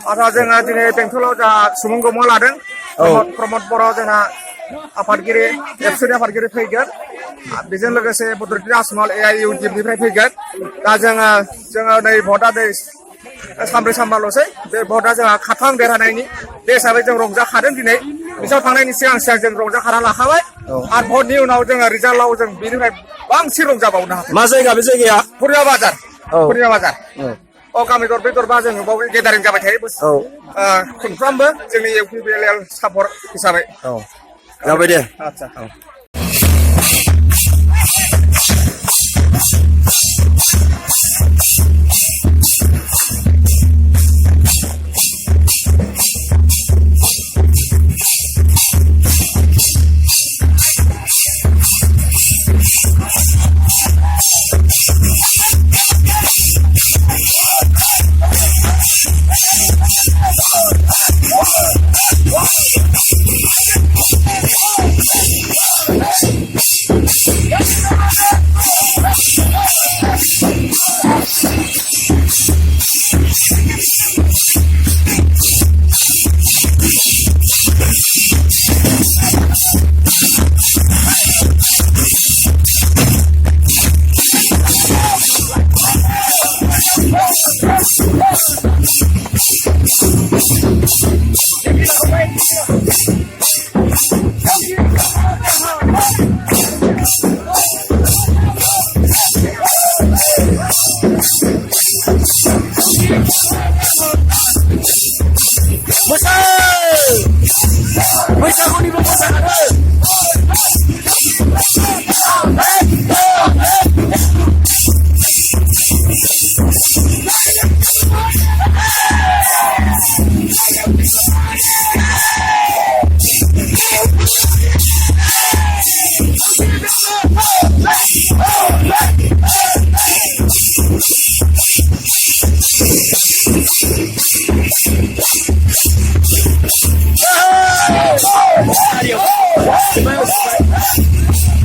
आरो जोङो दिनै बेंटलाव जा सुबुं गौरां लादों प्रमद बर' जोंना आफादगिरि एबसुनि आफादगिरि फैगोन बेजों लोगोसे बड'लेण्ड आसामाव AIUDF निफ्राय फैगोन दा जोङो नै भटआ नै सानब्रै सानबाल'सै बे भटआ जोंहा खाथां देरहानायनि बे हिसाबै जों रंजाखादों दिनै बिसाव थांनायनि सिगां जों रंजाखाना लाखाबाय आरो भटनि उनाव जोङो रिजाल्टआव जों बेनिफ्राय बांसिन रंजाबावनो हागोन मा जायगा बे जायगाया पुर्निया बाजार गामि दरब्रै दरबा जोङो बाव गेदारिं जाबाय थायो खनफ्रामबो जोंनि UPPLL सापर्ट हिसाबै जाबाय दे आदसा बैसागुनिबो मोसाखादों Adiós.